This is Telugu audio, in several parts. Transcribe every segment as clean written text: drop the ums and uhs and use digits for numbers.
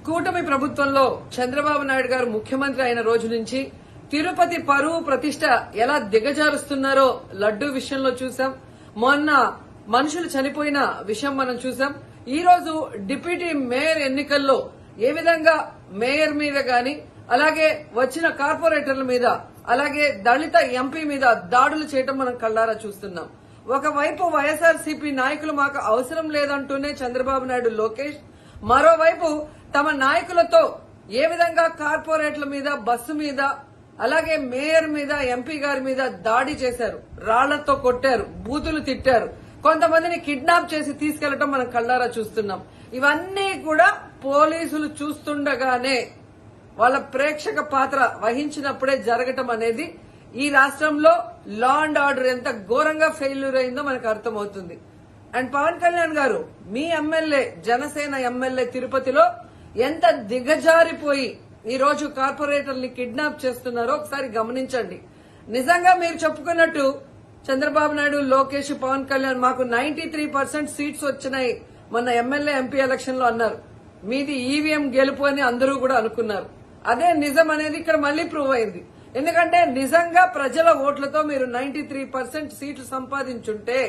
కూటమి ప్రభుత్వంలో చంద్రబాబు నాయుడు గారు ముఖ్యమంత్రి అయిన రోజు నుంచి తిరుపతి పరువు ప్రతిష్ట ఎలా దిగజారుస్తున్నారో లడ్డూ విషయంలో చూసాం. మొన్న మనుషులు చనిపోయిన విషయం మనం చూసాం. ఈ రోజు డిప్యూటీ మేయర్ ఎన్నికల్లో ఏ విధంగా మేయర్ మీద గాని అలాగే వచ్చిన కార్పొరేటర్ల మీద అలాగే దళిత ఎంపీ మీద దాడులు చేయడం మనం కళ్ళారా చూస్తున్నాం. ఒకవైపు వైఎస్ఆర్సీపీ నాయకులు మాకు అవసరం లేదంటూనే చంద్రబాబు నాయుడు లోకేష్, మరోవైపు తమ నాయకులతో ఏ విధంగా కార్పొరేట్ల మీద బస్సు మీద అలాగే మేయర్ మీద ఎంపీ గారి మీద దాడి చేశారు, రాళ్లతో కొట్టారు, బూతులు తిట్టారు, కొంతమందిని కిడ్నాప్ చేసి తీసుకెళ్లడం మనం కళ్ళారా చూస్తున్నాం. ఇవన్నీ కూడా పోలీసులు చూస్తుండగానే వాళ్ళ ప్రేక్షక పాత్ర వహించినప్పుడే జరగటం అనేది ఈ రాష్ట్రంలో లా అండ్ ఆర్డర్ ఎంత ఘోరంగా ఫెయిల్యూర్ అయిందో మనకు అర్థమవుతుంది. అండ్ పవన్ కళ్యాణ్ గారు మీ ఎమ్మెల్యే, జనసేన ఎమ్మెల్యే తిరుపతిలో ఎంత దిగజారిపోయి ఈ రోజు కార్పొరేటర్ని కిడ్నాప్ చేస్తున్నారో ఒకసారి గమనించండి. నిజంగా మీరు చెప్పుకున్నట్టు చంద్రబాబు నాయుడు, లోకేష్, పవన్ కళ్యాణ్ మాకు 93% సీట్స్ వచ్చినాయి మొన్న ఎమ్మెల్యే ఎంపీ ఎలక్షన్ లో అన్నారు. మీది ఈవీఎం గెలుపు అని అందరూ కూడా అనుకున్నారు. అదే నిజం అనేది ఇక్కడ మళ్లీ ప్రూవ్ అయింది. ఎందుకంటే నిజంగా ప్రజల ఓట్లతో మీరు 93% సీట్లు సంపాదించుంటే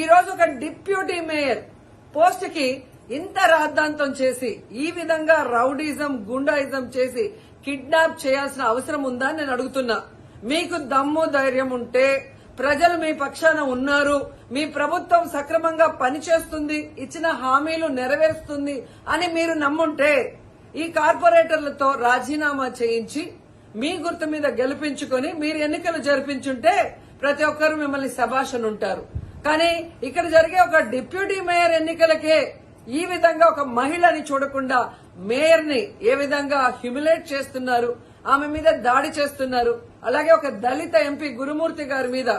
ఈ రోజు ఒక డిప్యూటీ మేయర్ పోస్ట్ కి ఇంత రాద్ధాంతం చేసి ఈ విధంగా రౌడీజం, గుండాయిజం చేసి కిడ్నాప్ చేయాల్సిన అవసరం ఉందా అని నేను అడుగుతున్నా. మీకు దమ్ము ధైర్యం ఉంటే, ప్రజలు మీ పక్షాన ఉన్నారు, మీ ప్రభుత్వం సక్రమంగా పనిచేస్తుంది, ఇచ్చిన హామీలు నెరవేరుస్తుంది అని మీరు నమ్ముంటే ఈ కార్పొరేటర్లతో రాజీనామా చేయించి మీ గుర్తు మీద గెలిపించుకొని మీరు ఎన్నికలు జరిపించుంటే ప్రతి ఒక్కరు మిమ్మల్ని శభాష్ ఉంటారు. కానీ ఇక్కడ జరిగే ఒక డిప్యూటీ మేయర్ ఎన్నికలకే ఈ విధంగా ఒక మహిళని చూడకుండా మేయర్ ని ఏ విధంగా హ్యూమిలేట్ చేస్తున్నారు, ఆమె మీద దాడి చేస్తున్నారు, అలాగే ఒక దళిత ఎంపీ గురుమూర్తి గారి మీద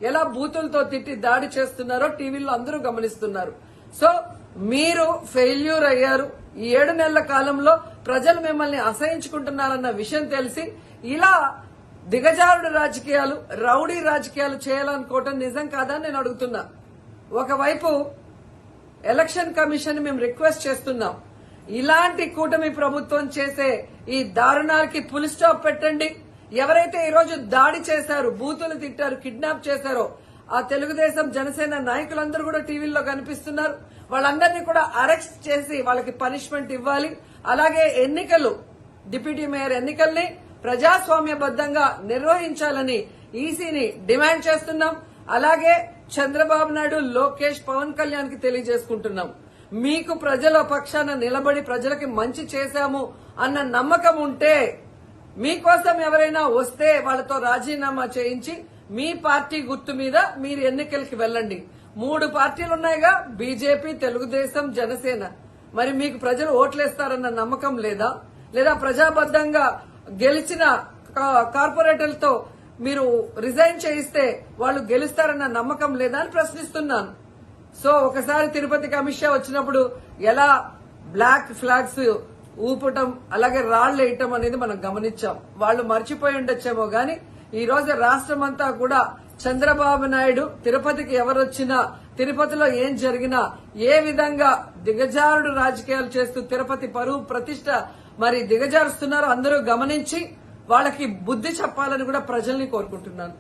ఎలా బూతులతో తిట్టి దాడి చేస్తున్నారో టీవీలో అందరూ గమనిస్తున్నారు. సో మీరు ఫెయిల్యూర్ అయ్యారు. ఈ 7 నెలల కాలంలో ప్రజలు మిమ్మల్ని అసహించుకుంటున్నారన్న విషయం తెలిసి ఇలా దిగజారుడు రాజకీయాలు, రౌడీ రాజకీయాలు చేయాలనుకోవటం నిజం కాదని నేను అడుగుతున్నా. ఒకవైపు ఎలక్షన్ కమిషన్ మేము రిక్వెస్ట్ చేస్తున్నాం, ఇలాంటి కూటమి ప్రభుత్వం చేసే ఈ దారుణాలకి ఫుల్ స్టాప్ పెట్టండి. ఎవరైతే ఈ రోజు దాడి చేశారు, బూతులు తిట్టారు, కిడ్నాప్ చేశారో ఆ తెలుగుదేశం, జనసేన నాయకులందరూ కూడా టీవీల్లో కనిపిస్తున్నారు. వాళ్ళందరినీ కూడా అరెస్ట్ చేసి వాళ్ళకి పనిష్మెంట్ ఇవ్వాలి. అలాగే ఎన్నికలు, డిప్యూటీ మేయర్ ఎన్నికల్ని ప్రజాస్వామ్యబద్దంగా నిర్వహించాలని ఈసీని డిమాండ్ చేస్తున్నాం. అలాగే చంద్రబాబు నాయుడు, లోకేష్, పవన్ కళ్యాణ్ కి తెలియజేసుకుంటున్నాం, మీకు ప్రజల పక్షాన నిలబడి ప్రజలకి మంచి చేశాము అన్న నమ్మకం ఉంటే మీకోసం ఎవరైనా వస్తే వాళ్ళతో రాజీనామా చేయించి మీ పార్టీ గుర్తు మీద మీరు ఎన్నికలకి వెళ్ళండి. 3 పార్టీలున్నాయిగా, బీజేపీ, తెలుగుదేశం, జనసేన. మరి మీకు ప్రజలు ఓట్లేస్తారన్న నమ్మకం లేదా? లేదా ప్రజాబద్దంగా గెలిచిన కార్పొరేటర్లతో మీరు రిజైన్ చేయిస్తే వాళ్ళు గెలుస్తారన్న నమ్మకం లేదా అని ప్రశ్నిస్తున్నాను. సో ఒకసారి తిరుపతికి అమిత్ షా వచ్చినప్పుడు ఎలా బ్లాక్ ఫ్లాగ్స్ ఊపటం అలాగే రాళ్లు వేయటం అనేది మనం గమనించాం. వాళ్ళు మర్చిపోయి ఉండొచ్చేమో గాని ఈ రోజు రాష్ట్రం అంతా కూడా చంద్రబాబు నాయుడు తిరుపతికి ఎవరొచ్చినా, తిరుపతిలో ఏం జరిగినా, ఏ విధంగా దిగజారుడు రాజకీయాలు చేస్తూ తిరుపతి పరువు ప్రతిష్ట మరి దిగజారుస్తున్నారో అందరూ గమనించి వాళ్ళకి బుద్ధి చెప్పాలని కూడా ప్రజల్ని కోరుకుంటున్నాను.